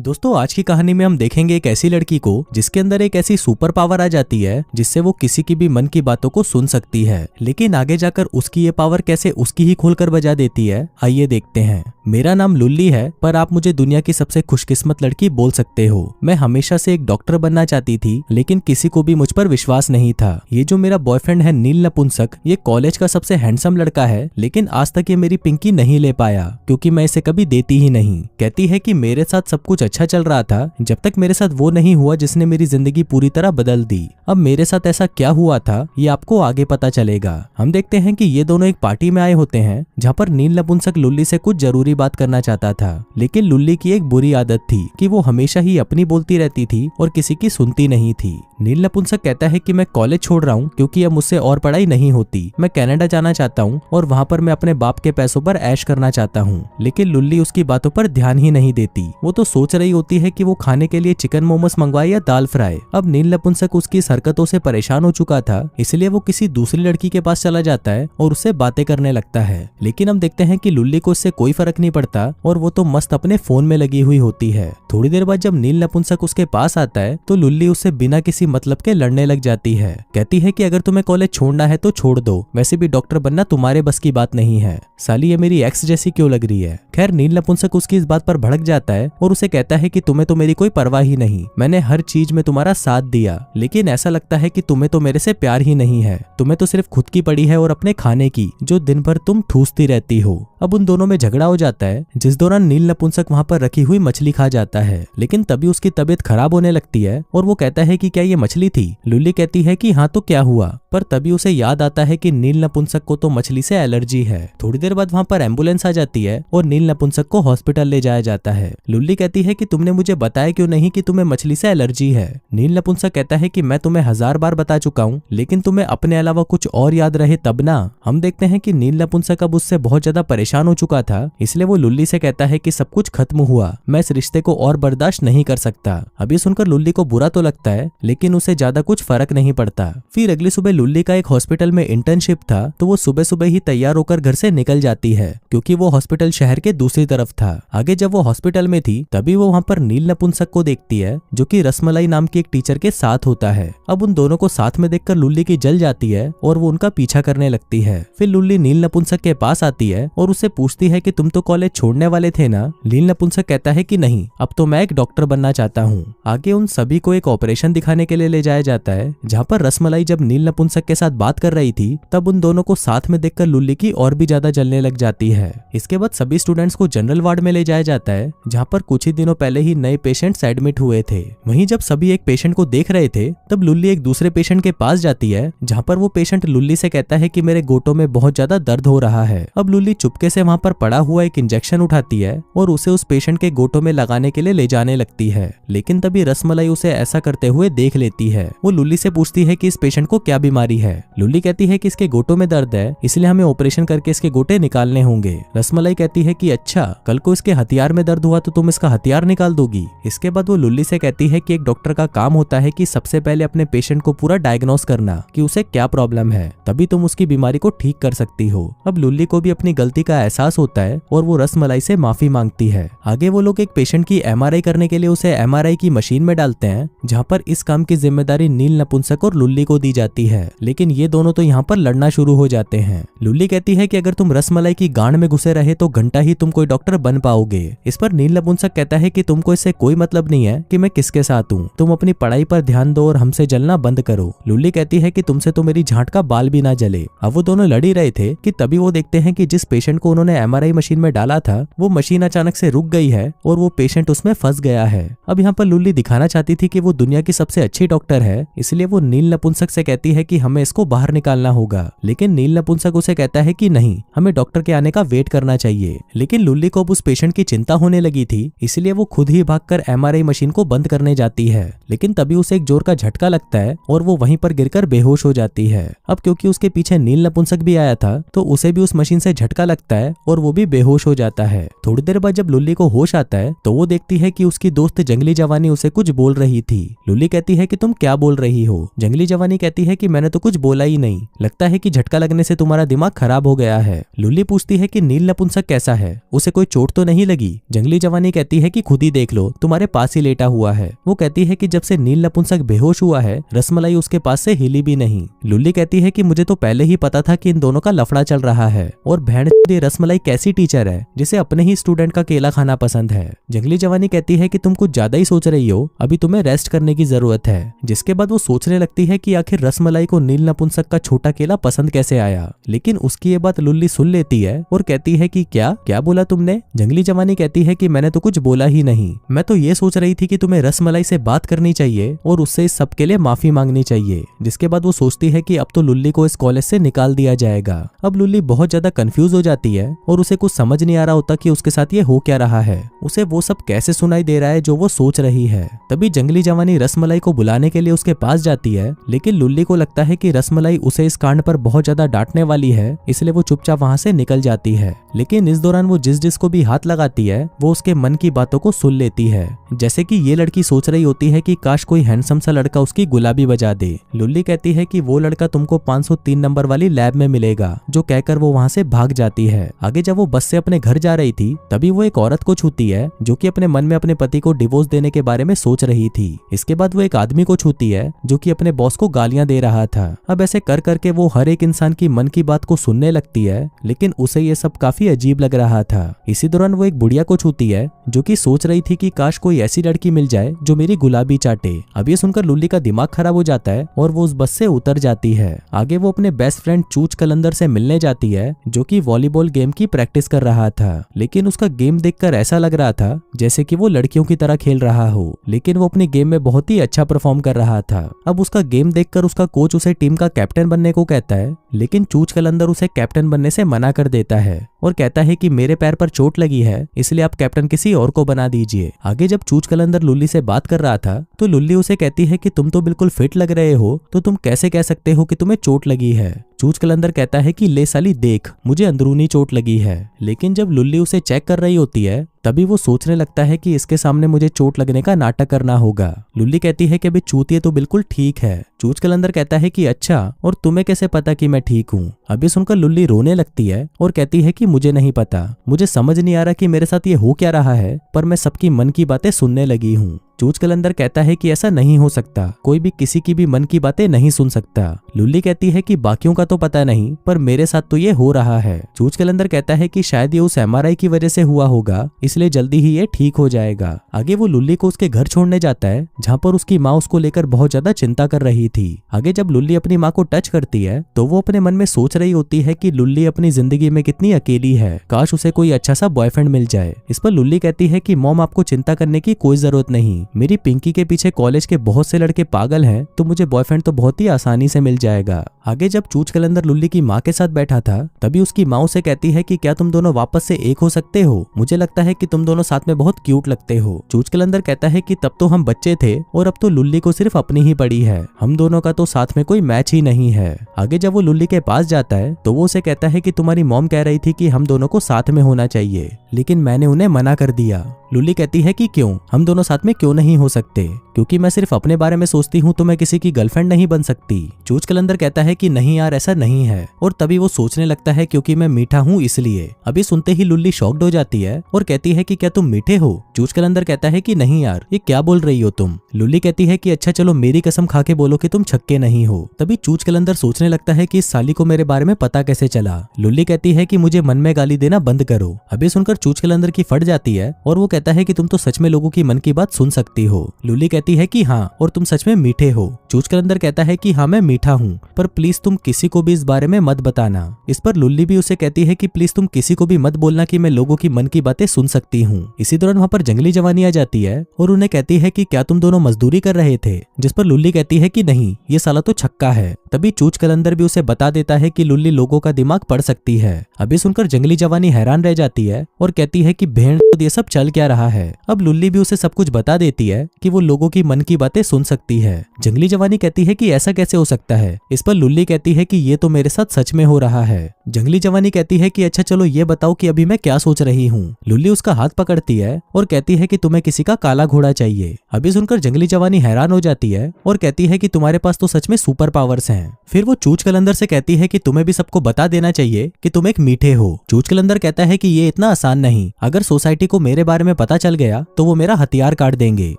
दोस्तों आज की कहानी में हम देखेंगे एक ऐसी लड़की को जिसके अंदर एक ऐसी सुपर पावर आ जाती है जिससे वो किसी की भी मन की बातों को सुन सकती है। लेकिन आगे जाकर उसकी ये पावर कैसे उसकी ही खोलकर बजा देती है, आइए देखते हैं। मेरा नाम लुल्ली है, पर आप मुझे दुनिया की सबसे खुशकिस्मत लड़की बोल सकते हो। मैं हमेशा से एक डॉक्टर बनना चाहती थी, लेकिन किसी को भी मुझ पर विश्वास नहीं था। ये जो मेरा बॉयफ्रेंड है नील नपुंसक, ये कॉलेज का सबसे हैंडसम लड़का है, लेकिन आज तक ये मेरी पिंकी नहीं ले पाया क्योंकि मैं इसे कभी देती ही नहीं। कहती है कि मेरे साथ सब कुछ अच्छा चल रहा था जब तक मेरे साथ वो नहीं हुआ जिसने मेरी जिंदगी पूरी तरह बदल दी। अब मेरे साथ ऐसा क्या हुआ था ये आपको आगे पता चलेगा। हम देखते हैं कि ये दोनों एक पार्टी में आए होते हैं जहाँ पर नील नपुंसक लुल्ली से कुछ जरूरी बात करना चाहता था, लेकिन लुल्ली की एक बुरी आदत थी कि वो हमेशा ही अपनी बोलती रहती थी और किसी की सुनती नहीं थी। नील नपुंसक कहता है कि मैं कॉलेज छोड़ रहा हूँ क्योंकि अब मुझसे और पढ़ाई नहीं होती। मैं कनाडा जाना चाहता हूँ और वहाँ पर मैं अपने बाप के पैसों पर ऐश करना चाहता हूँ। लेकिन लुल्ली उसकी बातों पर ध्यान ही नहीं देती। वो तो सोच रही होती है कि वो खाने के लिए चिकन मोमोस मंगवाए या दाल फ्राई। अब नील नपुंसक उसकी इस हरकतों से परेशान हो चुका था, इसलिए वो किसी दूसरी लड़की के पास चला जाता है और उससे बातें करने लगता है। लेकिन हम देखते हैं कि लुल्ली को इससे कोई फर्क नहीं पड़ता और वो तो मस्त अपने फोन में लगी हुई होती है। थोड़ी देर बाद जब नील नपुंसक उसके पास आता है तो लुल्ली उससे बिना किसी मतलब के लड़ने लग जाती है। कहती है कि अगर तुम्हें कॉलेज छोड़ना है तो छोड़ दो, वैसे भी डॉक्टर बनना तुम्हारे बस की बात नहीं है। साली ये मेरी एक्स जैसी क्यों लग रही है। खैर नील नपुंसक उसकी इस बात पर भड़क जाता है और उसे कहता है कि तुम्हें तो मेरी कोई परवाह ही नहीं, मैंने हर चीज में तुम्हारा साथ दिया, लेकिन ऐसा लगता है कि तुम्हें तो मेरे से प्यार ही नहीं है। तुम्हें तो सिर्फ खुद की पड़ी है और अपने खाने की, जो दिन भर तुम ठूसती रहती हो। अब उन दोनों में झगड़ा हो जाता है, जिस दौरान नील नपुंसक वहाँ पर रखी हुई मछली खा जाता है। लेकिन तभी उसकी तबीयत खराब होने लगती है और वो कहता है कि क्या ये मछली थी। लुल्ली कहती है कि हाँ तो क्या हुआ, पर तभी उसे याद आता है कि नील नपुंसक को तो मछली से एलर्जी है। थोड़ी देर बाद वहाँ पर एम्बुलेंस आ जाती है और नील नपुंसक को हॉस्पिटल ले जाया जाता है। लुल्ली कहती है कि तुमने मुझे बताया क्यों नहीं कि तुम्हें मछली से एलर्जी है। नील नपुंसक कहता है कि मैं तुम्हें 1000 बार बता चुका हूँ, लेकिन तुम्हें अपने अलावा कुछ और याद रहे तब ना। हम देखते हैं कि नील नपुंसक अब उससे बहुत ज्यादा परेशान हो चुका था, इसलिए वो लुल्ली से कहता है कि सब कुछ खत्म हुआ, मैं इस रिश्ते को और बर्दाश्त नहीं कर सकता। अभी सुनकर लुल्ली को बुरा तो लगता है, लेकिन उसे ज्यादा कुछ फर्क नहीं पड़ता। फिर अगली सुबह लुल्ली का एक हॉस्पिटल में इंटर्नशिप था, तो वो सुबह सुबह ही तैयार होकर घर से निकल जाती है क्योंकि वो हॉस्पिटल शहर के दूसरी तरफ था। आगे जब वो हॉस्पिटल में थी तभी वो वहाँ पर नील नपुंसक को देखती है, जो कि रसमलाई नाम की एक टीचर के साथ होता है। अब उन दोनों को साथ में देखकर लुल्ली की जल जाती है और वो उनका पीछा करने लगती है। फिर लुल्ली नील नपुंसक के पास आती है और उससे पूछती है कि तुम तो कॉलेज छोड़ने वाले थे ना। नील नपुंसक कहता है कि नहीं, अब तो मैं एक डॉक्टर बनना चाहता हूँ। आगे उन सभी को एक ऑपरेशन दिखाने के लिए ले जाया जाता है, जहाँ पर रसमलाई जब नील नपुंसक के साथ बात कर रही थी तब उन दोनों को साथ में देखकर लुल्ली की और भी ज्यादा जलने लग जाती है। इसके बाद सभी स्टूडेंट्स को जनरल वार्ड में ले जाया जाता है, जहाँ पर कुछ ही दिनों पहले ही नए पेशेंट्स एडमिट हुए थे। वहीं जब सभी एक पेशेंट को देख रहे थे तब लुल्ली एक दूसरे पेशेंट के पास जाती है, जहाँ पर वो पेशेंट लुल्ली से कहता है कि मेरे घोटों में बहुत ज्यादा दर्द हो रहा है। अब लुल्ली चुपके से वहाँ पर पड़ा हुआ एक इंजेक्शन उठाती है और उसे उस पेशेंट के घोटों में लगाने के लिए ले जाने लगती है। लेकिन तभी रसमलाई उसे ऐसा करते हुए देख लेती है। वो लुल्ली से पूछती है कि इस पेशेंट को क्या बीमारी है। लुल्ली कहती है कि इसके घोटों में दर्द है, इसलिए हमें ऑपरेशन करके इसके घोटे निकालने होंगे। रसमलाई कहती है कि अच्छा, कल को इसके हथियार में दर्द हुआ तो तुम इसका हथियार निकाल दोगी। इसके बाद वो लुल्ली से कहती है कि एक डॉक्टर का काम होता है कि सबसे पहले अपने पेशेंट को पूरा डायग्नोस करना कि उसे क्या प्रॉब्लम है, तभी तुम उसकी बीमारी को ठीक कर सकती हो। अब लुल्ली को भी अपनी गलती का एहसास होता है और वो रसमलाई से माफी मांगती है। आगे वो लोग एक पेशेंट की MRI करने के लिए उसे MRI की मशीन में डालते हैं, जहाँ पर इस काम की जिम्मेदारी नील नपुंसक और लुल्ली को दी जाती है। लेकिन ये दोनों तो यहाँ पर लड़ना शुरू हो जाते हैं। लुल्ली कहती है कि अगर तुम रसमलाई की गांड में घुसे रहे तो घंटा ही तुम कोई डॉक्टर बन पाओगे। इस पर नील नपुंसक कहता है कि तुमको इससे कोई मतलब नहीं है कि मैं किसके साथ हूँ, तुम अपनी पढ़ाई पर ध्यान दो और हमसे जलना बंद करो। लुल्ली कहती है कि तुमसे तो मेरी झांट का बाल भी ना जले। अब वो दोनों लड़ ही रहे थे कि तभी वो देखते हैं कि जिस पेशेंट को उन्होंने MRI मशीन में डाला था वो मशीन अचानक से रुक गई है और वो पेशेंट उसमें फंस गया है। अब यहाँ पर लुल्ली दिखाना चाहती थी कि वो दुनिया की सबसे अच्छी डॉक्टर है, इसलिए वो नील नपुंसक से कहती है कि हमें इसको बाहर निकालना होगा। लेकिन नील नपुंसक उसे कहता है कि नहीं, हमें डॉक्टर के आने का वेट करना चाहिए। लेकिन लुल्ली को अब उस पेशेंट की चिंता होने लगी थी, इसलिए वो खुद ही भागकर MRI मशीन को बंद करने जाती है। लेकिन तभी उसे एक जोर का झटका लगता है और वो वहीं पर गिरकर बेहोश हो जाती है। अब क्योंकि उसके पीछे नील नपुंसक भी आया था तो उसे भी उस मशीन से झटका लगता है और वो भी बेहोश हो हो जाता है। थोड़ी देर बाद जब लुल्ली को होश आता है तो वो देखती है कि उसकी दोस्त जंगली जवानी उसे कुछ बोल रही थी। लुल्ली कहती है कि तुम क्या बोल रही हो? जंगली जवानी कहती है कि मैंने तो कुछ बोला ही नहीं, लगता है कि झटका लगने से तुम्हारा दिमाग खराब हो गया है। लुल्ली पूछती है कि नील नपुंसक कैसा है, उसे कोई चोट तो नहीं लगी? जंगली जवानी कहती है कि खुद ही देख लो, तुम्हारे पास ही लेटा हुआ है। वो कहती है कि जब से नील नपुंसक बेहोश हुआ है रसमलाई उसके पास से हिली भी नहीं। लुल्ली कहती है कि मुझे तो पहले ही पता था कि इन दोनों का लफड़ा चल रहा है, और ये रसमलाई कैसी टीचर है जिसे अपने ही स्टूडेंट का केला खाना पसंद है। जंगली जवानी कहती है कि तुम कुछ ज्यादा ही सोच रही हो, अभी तुम्हें रेस्ट करने की जरूरत है। जिसके बाद वो सोचने लगती है कि आखिर रसमलाई को नील नपुंसक का छोटा केला पसंद कैसे आया। लेकिन उसकी ये बात लुल्ली सुन लेती है और कहती है कि क्या क्या बोला तुमने? जंगली जवानी कहती है कि मैंने तो कुछ बोला ही नहीं, मैं तो ये सोच रही थी कि तुम्हें रसमलाई से बात करनी चाहिए और उससे इस सब के लिए माफी मांगनी चाहिए। जिसके बाद वो सोचती है कि अब तो लुल्ली को इस कॉलेज से निकाल दिया जाएगा। अब लुल्ली बहुत ज्यादा कंफ्यूज हो जाती है और उसे कुछ समझ नहीं आ रहा होता कि उसके साथ ये हो क्या रहा है। उसे वो सब कैसे सुनाई दे रहा है जो वो सोच रही है। तभी जंगली जवानी रसमलाई को बुलाने के लिए उसके पास जाती है, लेकिन लुल्ली को लगता है कि रसमलाई उसे इस कांड पर बहुत ज्यादा डांटने वाली है, इसलिए वो चुपचाप वहां से निकल जाती है। लेकिन इस दौरान वो जिसको भी हाथ लगाती है वो उसके मन की बातों को सुन लेती है। जैसे कि ये लड़की सोच रही होती है कि काश कोई हैंडसम सा लड़का उसकी गुलाबी बजा दे। लुल्ली कहती है कि वो लड़का तुमको 503 नंबर वाली लैब में मिलेगा, जो कहकर वो वहां से भाग जाती है। आगे जब वो बस से अपने घर जा रही थी तभी वो एक औरत को छूती है जो कि अपने मन में अपने पति को डिवोर्स देने के बारे में सोच रही थी। इसके बाद वो एक आदमी को छूती है जो कि अपने बॉस को गालियां दे रहा था। अब ऐसे कर करके वो हर एक इंसान की मन की बात को सुनने लगती है, लेकिन उसे ये सब काफी अजीब लग रहा था। इसी दौरान वो एक बुढ़िया को छूती है जो कि सोच रही थी कि काश कोई ऐसी लड़की मिल जाए जो मेरी गुलाबी चाटे। अब ये सुनकर लुल्ली का दिमाग खराब हो जाता है और वो उस बस से उतर जाती है। आगे वो अपने बेस्ट फ्रेंड चूच कलंदर से मिलने जाती है जो कि वॉलीबॉल गेम की प्रैक्टिस कर रहा था। लेकिन उसका गेम देखकर ऐसा लग रहा था जैसे कि वो लड़कियों की तरह खेल रहा हो, लेकिन वो अपनी गेम में बहुत ही अच्छा परफॉर्म कर रहा था। अब उसका गेम देखकर उसका कोच उसे टीम का कैप्टन बनने को कहता है, लेकिन चूच कलंदर उसे कैप्टन बनने से मना कर देता है और कहता है कि मेरे पैर पर चोट लगी है, इसलिए आप कैप्टन किसी और को बना दीजिए। आगे जब चूच कलंदर लुल्ली से बात कर रहा था तो लुल्ली उसे कहती है कि तुम तो बिल्कुल फिट लग रहे हो, तो तुम कैसे कह सकते हो कि तुम्हें चोट लगी है? चूच कलंदर कहता है कि ले साली देख, मुझे अंदरूनी चोट लगी है। लेकिन जब लुल्ली उसे चेक कर रही होती है तभी वो सोचने लगता है कि इसके सामने मुझे चोट लगने का नाटक करना होगा। लुल्ली कहती है कि अभी चूतिए तो बिल्कुल ठीक है। चूच कलंदर कहता है कि अच्छा, और तुम्हें कैसे पता कि मैं ठीक हूँ? अभी सुनकर लुल्ली रोने लगती है और कहती है कि मुझे नहीं पता, मुझे समझ नहीं आ रहा कि मेरे साथ ये हो क्या रहा है, पर मैं सबकी मन की बातें सुनने लगी हूँ। चूच कलंदर कहता है कि ऐसा नहीं हो सकता, कोई भी किसी की भी मन की बातें नहीं सुन सकता। लुल्ली कहती है कि बाकियों का तो पता नहीं, पर मेरे साथ तो ये हो रहा है। चूच कलंदर कहता है कि शायद ये उस MRI की वजह से हुआ होगा, इसलिए जल्दी ही ये ठीक हो जाएगा। आगे वो लुल्ली को उसके घर छोड़ने जाता है जहाँ पर उसकी माँ उसको लेकर बहुत ज्यादा चिंता कर रही थी। आगे जब लुल्ली अपनी माँ को टच करती है तो वो अपने मन में सोच रही होती है कि लुल्ली अपनी जिंदगी में कितनी अकेली है, काश उसे कोई अच्छा सा बॉयफ्रेंड मिल जाए। इस पर लुल्ली कहती है कि मॉम आपको चिंता करने की कोई जरूरत नहीं, मेरी पिंकी के पीछे कॉलेज के बहुत से लड़के पागल हैं, तो मुझे बॉयफ्रेंड तो बहुत ही आसानी से मिल जाएगा। आगे जब चूच कलंदर लुल्ली की माँ के साथ बैठा था तभी उसकी माँ उसे कहती है कि क्या तुम दोनों वापस से एक हो सकते हो? मुझे लगता है कि तुम दोनों साथ में बहुत क्यूट लगते हो। चूच कलंदर कहता है कि तब तो हम बच्चे थे और अब तो लुल्ली को सिर्फ अपनी ही पड़ी है, हम दोनों का तो साथ में कोई मैच ही नहीं है। आगे जब वो लुल्ली के पास जाता है तो वो उसे कहता है कि तुम्हारी मॉम कह रही थी कि हम दोनों को साथ में होना चाहिए, लेकिन मैंने उन्हें मना कर दिया। लुल्ली कहती है कि क्यों, हम दोनों साथ में क्यों नहीं हो सकते? क्योंकि मैं सिर्फ अपने बारे में सोचती हूँ तो मैं किसी की गर्लफ्रेंड नहीं बन सकती। चूच कलंदर कहता है कि नहीं यार, ऐसा नहीं है। और तभी वो सोचने लगता है क्योंकि मैं मीठा हूँ इसलिए। अभी सुनते ही लुल्ली शॉक्ड हो जाती है और कहती है कि क्या तुम मीठे हो? चूच कलंदर कहता है कि नहीं यार, ये क्या बोल रही हो तुम? लुल्ली कहती है कि अच्छा चलो मेरी कसम खा के बोलो कि तुम छक्के नहीं हो। तभी चूच कलंदर सोचने लगता है कि इस साली को मेरे बारे में पता कैसे चला। लुल्ली कहती है कि मुझे मन में गाली देना बंद करो। अभी सुनकर चूच कलंदर की फट जाती है और वो कहता है कि तुम तो सच में लोगों की मन की बात सुन सकती हो। लुल्ली कहती है कि हाँ, और तुम सच में मीठे हो। चूच कलंदर कहता है कि हाँ मैं मीठा हूँ, पर प्लीज तुम किसी को भी इस बारे में मत बताना। इस पर लुल्ली भी उसे कहती है कि प्लीज तुम किसी को भी मत बोलना कि मैं लोगों की मन की बातें सुन सकती हूँ। इसी दौरान वहाँ पर जंगली जवानी आ जाती है और उन्हें कहती है कि क्या तुम दोनों मजदूरी कर रहे थे? जिस पर लुल्ली कहती है कि नहीं, ये साला तो छक्का है। तभी चूच कलंदर भी उसे बता देता है कि लुल्ली लोगों का दिमाग पढ़ सकती है। अभी सुनकर जंगली जवानी हैरान रह जाती है और कहती है कि भेड़ ये सब चल क्या रहा है। अब लुल्ली भी उसे सब कुछ बता देती देती है कि वो लोगों की मन की बातें सुन सकती है। जंगली जवानी कहती है कि ऐसा कैसे हो सकता है। इस पर लुल्ली कहती है कि ये तो मेरे साथ सच में हो रहा है। जंगली जवानी कहती है कि अच्छा चलो ये बताओ कि अभी मैं क्या सोच रही हूँ। लुल्ली उसका हाथ पकड़ती है और कहती है कि तुम्हें किसी का काला घोड़ा चाहिए। अभी सुनकर जंगली जवानी हैरान हो जाती है और कहती है कि तुम्हारे पास तो सच में सुपर पावर्स हैं। फिर वो चूच कलंदर से कहती है कि तुम्हें भी सबको बता देना चाहिए कि तुम एक मीठे हो। चूच कलंदर कहता है कि ये इतना आसान नहीं, अगर सोसाइटी को मेरे बारे में पता चल गया तो वो मेरा हथियार काट देंगे।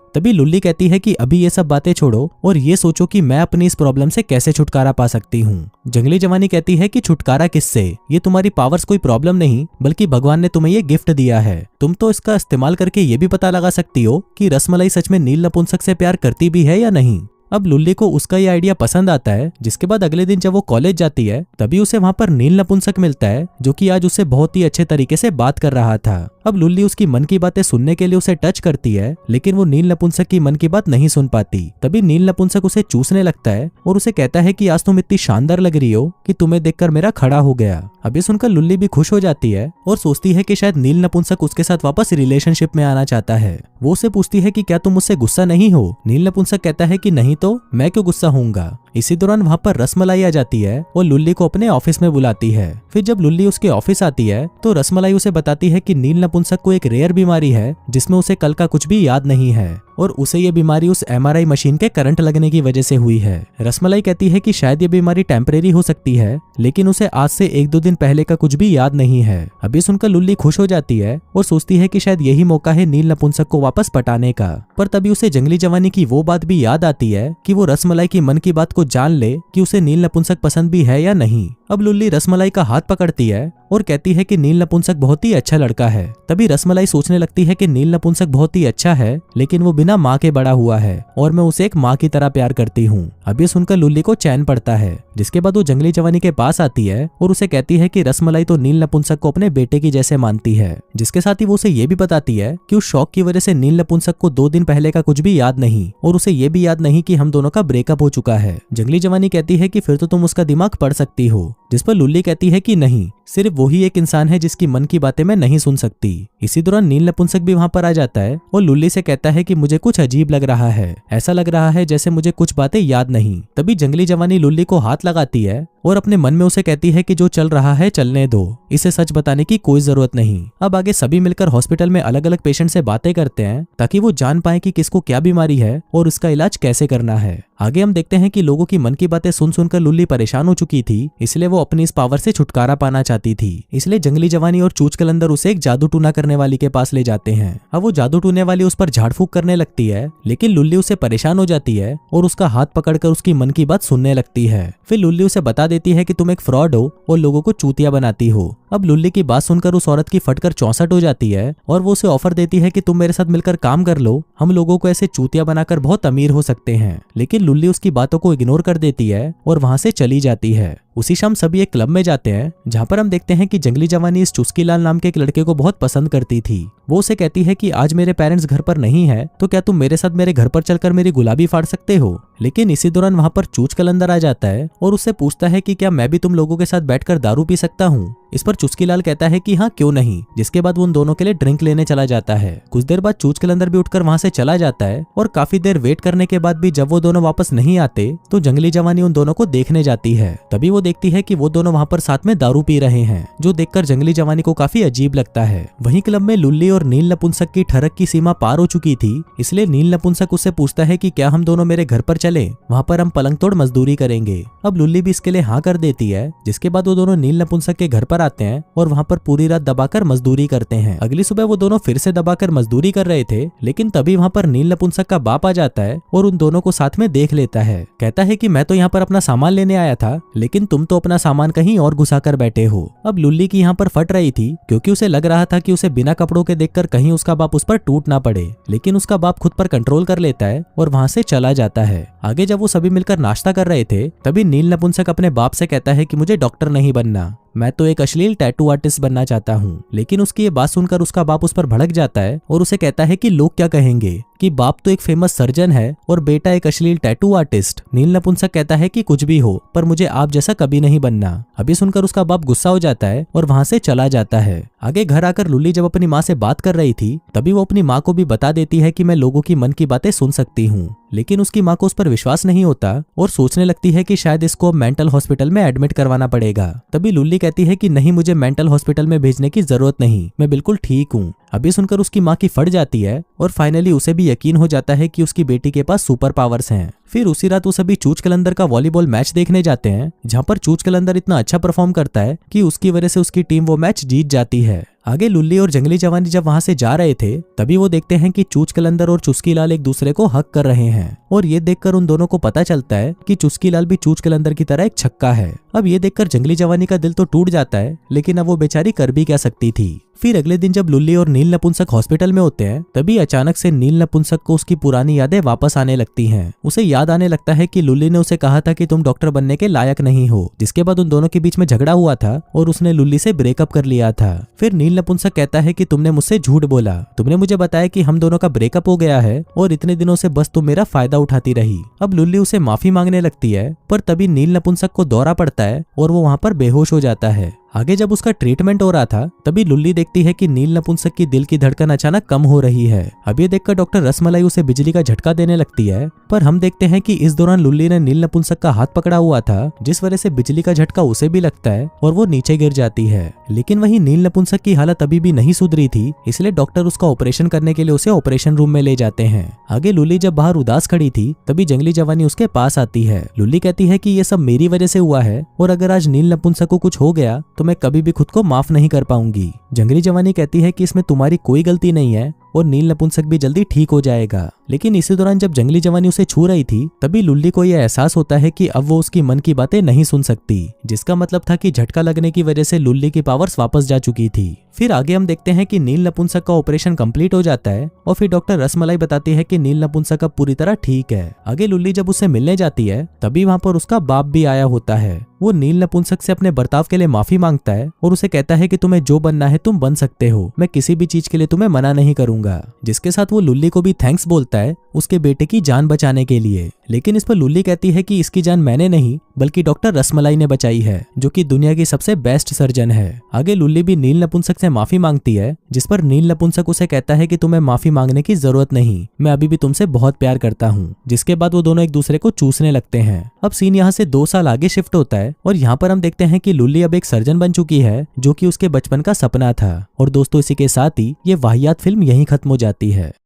तभी लुल्ली कहती है कि अभी ये सब बातें छोड़ो और ये सोचो कि मैं अपनी इस प्रॉब्लम से कैसे छुटकारा पा सकती हूँ। जंगली जवानी कहती है कि छुटकारा किससे, ये तुम्हारी पावर्स कोई प्रॉब्लम नहीं बल्कि भगवान ने तुम्हें ये गिफ्ट दिया है। तुम तो इसका इस्तेमाल करके ये भी पता लगा सकती हो कि रसमलाई सच में नील नपुंसक से प्यार करती भी है या नहीं। अब लुल्ली को उसका ये आइडिया पसंद आता है, जिसके बाद अगले दिन जब वो कॉलेज जाती है तभी उसे वहाँ पर नील नपुंसक मिलता है जो कि आज उससे बहुत ही अच्छे तरीके से बात कर रहा था। अब लुल्ली उसकी मन की बातें सुनने के लिए उसे टच करती है, लेकिन वो नील नपुंसक की मन की बात नहीं सुन पाती। तभी नील नपुंसक उसे चूसने लगता है और उसे कहता है कि आज तुम इतनी शानदार लग रही हो कि तुम्हें देखकर मेरा खड़ा हो गया। अभी सुनकर लुल्ली भी खुश हो जाती है और सोचती है कि शायद नील नपुंसक उसके साथ वापस रिलेशनशिप में आना चाहता है। वो उसे पूछती है कि क्या तुम मुझसे गुस्सा नहीं हो। नील नपुंसक कहता है कि नहीं तो मैं क्यों गुस्सा होऊंगा। इसी दौरान वहाँ पर रसमलाई आ जाती है और लुल्ली को अपने ऑफिस में बुलाती है। फिर जब लुल्ली उसके ऑफिस आती है तो रसमलाई उसे बताती है कि नील नपुंसक को एक रेयर बीमारी है जिसमें उसे कल का कुछ भी याद नहीं है और उसे ये बीमारी उस MRI मशीन के करंट लगने की वजह से हुई है। रसमलाई कहती है कि शायद ये बीमारी टेम्परेरी हो सकती है, लेकिन उसे आज से 1-2 दिन पहले का कुछ भी याद नहीं है। अभी सुनकर लुल्ली खुश हो जाती है और सोचती है कि शायद यही मौका है नील नपुंसक को वापस पटाने का। पर तभी उसे जंगली जवानी की वो बात भी याद आती है कि वो रसमलाई की मन की बात को जान ले कि उसे नील नपुंसक पसंद भी है या नहीं। अब लुल्ली रसमलाई का हाथ पकड़ती है और कहती है कि नील नपुंसक बहुत ही अच्छा लड़का है। तभी रसमलाई सोचने लगती है कि नील नपुंसक बहुत ही अच्छा है, लेकिन वो बिना माँ के बड़ा हुआ है और मैं उसे एक माँ की तरह प्यार करती हूँ। अब ये सुनकर लुल्ली को चैन पड़ता है, जिसके बाद वो जंगली जवानी के पास आती है और उसे कहती है कि रसमलाई तो नील नपुंसक को अपने बेटे की जैसे मानती है। जिसके साथ ही वो उसे ये भी बताती है कि उस शौक की वजह से नील नपुंसक को 2 दिन पहले का कुछ भी याद नहीं और उसे ये भी याद नहीं कि हम दोनों का ब्रेकअप हो चुका है। जंगली जवानी कहती है कि फिर तो तुम उसका दिमाग पढ़ सकती हो, जिस पर लुल्ली कहती है कि नहीं, सिर्फ वही एक इंसान है जिसकी मन की बातें मैं नहीं सुन सकती। इसी दौरान नील नपुंसक भी वहाँ पर आ जाता है और लुल्ली से कहता है कि मुझे कुछ अजीब लग रहा है, ऐसा लग रहा है जैसे मुझे कुछ बातें याद नहीं। तभी जंगली जवानी लुल्ली को हाथ लगाती है और अपने मन में उसे कहती है कि जो चल रहा है चलने दो, इसे सच बताने की कोई जरूरत नहीं। अब आगे सभी मिलकर हॉस्पिटल में अलग अलग पेशेंट से बातें करते हैं ताकि वो जान पाए कि किसको क्या बीमारी है और उसका इलाज कैसे करना है। आगे हम देखते हैं कि लोगों की मन की बातें सुन सुनकर लुल्ली परेशान हो चुकी थी, इसलिए वो अपनी इस पावर से छुटकारा पाना चाहती थी। इसलिए जंगली जवानी और चूच कलंदर उसे एक जादू टूना करने वाली के पास ले जाते हैं। अब वो जादू टूने वाली उस पर झाड़ फूक करने लगती है, लेकिन लुल्ली उसे परेशान हो जाती है और उसका हाथ पकड़कर उसकी मन की बात सुनने लगती है। फिर लुल्ली उसे बता देती है कि तुम एक फ्रॉड हो और लोगों को चूतिया बनाती हो। अब लुल्ली की बात सुनकर उस औरत की फटकर 64 हो जाती है और वो उसे ऑफर देती है कि तुम मेरे साथ मिलकर काम कर लो, हम लोगों को ऐसे चूतिया बनाकर बहुत अमीर हो सकते हैं। लेकिन लुल्ली उसकी बातों को इग्नोर कर देती है और वहां से चली जाती है। उसी शाम सभी एक क्लब में जाते हैं, जहां पर हम देखते हैं कि जंगली जवानी इस चुस्कीलाल नाम के एक लड़के को बहुत पसंद करती थी। वो उसे कहती है कि आज मेरे पेरेंट्स घर पर नहीं है, तो क्या तुम मेरे साथ मेरे घर पर चलकर मेरी गुलाबी फाड़ सकते हो। लेकिन इसी दौरान वहां पर चूच कलंदर आ जाता है और उससे पूछता है कि क्या मैं भी तुम लोगों के साथ बैठकर दारू पी सकता हूँ। इस पर चुस्कीलाल कहता है कि हाँ क्यों नहीं। जिसके बाद वो उन दोनों के लिए ड्रिंक लेने चला जाता है। कुछ देर बाद चूच कलंदर भी उठकर वहां से चला जाता है और काफी देर वेट करने के बाद भी जब वो दोनों वापस नहीं आते तो जंगली जवानी उन दोनों को देखने जाती है। तभी वो देखती है कि वो दोनों वहां पर साथ में दारू पी रहे हैं, जो देखकर जंगली जवानी को काफी अजीब लगता है। वहीं क्लब में लुल्ली और नील नपुंसक की ठरक की सीमा पार हो चुकी थी, इसलिए नील नपुंसक उससे पूछता है कि क्या हम दोनों मेरे घर पर चले, वहां पर हम पलंग तोड़ मजदूरी करेंगे। अब लुल्ली भी इसके लिए हाँ कर देती है। जिसके बाद वो दोनों नील नपुंसक के घर पर आते हैं और वहां पर पूरी रात दबाकर मजदूरी करते हैं। अगली सुबह वो दोनों फिर से दबाकर मजदूरी कर रहे थे, लेकिन तभी वहां पर नील नपुंसक का बाप आ जाता है और उन दोनों को साथ में देख लेता है। कहता है कि मैं तो यहाँ पर अपना सामान लेने आया था, लेकिन तुम तो अपना सामान कहीं और घुसा कर बैठे हो। अब लुल्ली की यहाँ पर फट रही थी, क्योंकि उसे लग रहा था कि उसे बिना कपड़ों के देखकर कहीं उसका बाप उस पर टूट ना पड़े। लेकिन उसका बाप खुद पर कंट्रोल कर लेता है और वहां से चला जाता है। आगे जब वो सभी मिलकर नाश्ता कर रहे थे, तभी नील नपुंसक अपने बाप से कहता है कि मुझे डॉक्टर नहीं बनना, मैं तो एक अश्लील टैटू आर्टिस्ट बनना चाहता हूँ। लेकिन उसकी ये बात सुनकर उसका बाप उस पर भड़क जाता है और उसे कहता है कि लोग क्या कहेंगे, कि बाप तो एक फेमस सर्जन है और बेटा एक अश्लील टैटू आर्टिस्ट। नील नपुंसक कहता है कि कुछ भी हो पर मुझे आप जैसा कभी नहीं बनना। अभी सुनकर उसका बाप गुस्सा हो जाता है और वहां से चला जाता है। आगे घर आकर लुल्ली जब अपनी माँ से बात कर रही थी तभी वो अपनी माँ को भी बता देती है कि मैं लोगों की मन की बातें सुन सकती हूँ, लेकिन उसकी माँ को उस पर विश्वास नहीं होता और सोचने लगती है कि शायद इसको अब मेंटल हॉस्पिटल में एडमिट करवाना पड़ेगा। तभी लुल्ली कहती है कि नहीं, मुझे मेंटल हॉस्पिटल में भेजने की जरूरत नहीं, मैं बिल्कुल ठीक हूँ। अभी सुनकर उसकी माँ की फट जाती है और फाइनली उसे भी यकीन हो जाता है कि उसकी बेटी के पास सुपर पावर्स हैं। फिर उसी रात वो सभी चूच कलंदर का वॉलीबॉल मैच देखने जाते हैं, जहाँ पर चूच कलंदर इतना अच्छा परफॉर्म करता है कि उसकी वजह से उसकी टीम वो मैच जीत जाती है। आगे लुल्ली और जंगली जवानी जब वहां से जा रहे थे तभी वो देखते हैं कि चूच कलंदर और चुस्की लाल एक दूसरे को हक कर रहे हैं और ये देखकर उन दोनों को पता चलता है कि चुस्की लाल भी चूच कलंदर की तरह एक छक्का है। अब ये देखकर जंगली जवानी का दिल तो टूट जाता है, लेकिन अब वो बेचारी कर भी क्या सकती थी। फिर अगले दिन जब लुल्ली और नील नपुंसक हॉस्पिटल में होते हैं तभी अचानक से नील नपुंसक को उसकी पुरानी यादें वापस आने लगती हैं। उसे याद आने लगता है कि लुल्ली ने उसे कहा था कि तुम डॉक्टर बनने के लायक नहीं हो, जिसके बाद उन दोनों के बीच में झगड़ा हुआ था और उसने लुल्ली से ब्रेकअप कर लिया था। फिर नील नपुंसक कहता है कि तुमने मुझसे झूठ बोला, तुमने मुझे बताया कि हम दोनों का ब्रेकअप हो गया है और इतने दिनों से बस तुम मेरा फायदा उठाती रही। अब लुल्ली उसे माफी मांगने लगती है पर तभी नील नपुंसक को दौरा पड़ता है और वो वहां पर बेहोश हो जाता है। आगे जब उसका ट्रीटमेंट हो रहा था तभी लुल्ली देखती है कि नील नपुंसक की दिल की धड़कन अचानक कम हो रही है। अब ये देखकर डॉक्टर रसमलाई उसे बिजली का झटका देने लगती है, पर हम देखते हैं कि इस दौरान लुल्ली ने नील नपुंसक का हाथ पकड़ा हुआ था, जिस वजह से बिजली का झटका उसे भी लगता है और वो नीचे गिर जाती है। लेकिन वहीं नील नपुंसक की हालत अभी भी नहीं सुधरी थी, इसलिए डॉक्टर उसका ऑपरेशन करने के लिए उसे ऑपरेशन रूम में ले जाते हैं। आगे लुल्ली जब बाहर उदास खड़ी थी तभी जंगली जवानी उसके पास आती है। लुल्ली कहती है कि ये सब मेरी वजह से हुआ है और अगर आज नील नपुंसक को कुछ हो गया तो मैं कभी भी खुद को माफ नहीं कर पाऊंगी। जंगली जवानी कहती है कि इसमें तुम्हारी कोई गलती नहीं है और नील नपुंसक भी जल्दी ठीक हो जाएगा। लेकिन इसी दौरान जब जंगली जवानी उसे छू रही थी तभी लुल्ली को यह एहसास होता है कि अब वो उसकी मन की बातें नहीं सुन सकती, जिसका मतलब था कि झटका लगने की वजह से लुल्ली की पावर्स वापस जा चुकी थी। फिर आगे हम देखते हैं कि नील नपुंसक का ऑपरेशन कंप्लीट हो जाता है और फिर डॉक्टर रसमलाई बताती है कि नील नपुंसक अब पूरी तरह ठीक है। आगे लुल्ली जब उससे मिलने जाती है तभी वहां पर उसका बाप भी आया होता है। वो नील नपुंसक से अपने बर्ताव के लिए माफी मांगता है और उसे कहता है कि तुम्हें जो बनना है तुम बन सकते हो, मैं किसी भी चीज के लिए तुम्हें मना नहीं करूंगा। जिसके साथ वो लुल्ली को भी थैंक्स बोलता है उसके बेटे की जान बचाने के लिए। लेकिन इस पर लुल्ली कहती है कि इसकी जान मैंने नहीं बल्कि डॉक्टर रसमलाई ने बचाई है, जो कि दुनिया की सबसे बेस्ट सर्जन है। आगे लुल्ली भी नील नपुंसक से माफी मांगती है, जिस पर नील नपुंसक उसे कहता है कि तुम्हें माफी मांगने की जरूरत नहीं, मैं अभी भी तुमसे बहुत प्यार करता हूँ। जिसके बाद वो दोनों एक दूसरे को चूसने लगते हैं। अब सीन यहाँ से 2 साल आगे शिफ्ट होता है और यहाँ पर हम देखते हैं कि लुल्ली अब एक सर्जन बन चुकी है, जो कि उसके बचपन का सपना था। और दोस्तों इसी के साथ ही ये वाहियात फिल्म यहीं खत्म हो जाती है।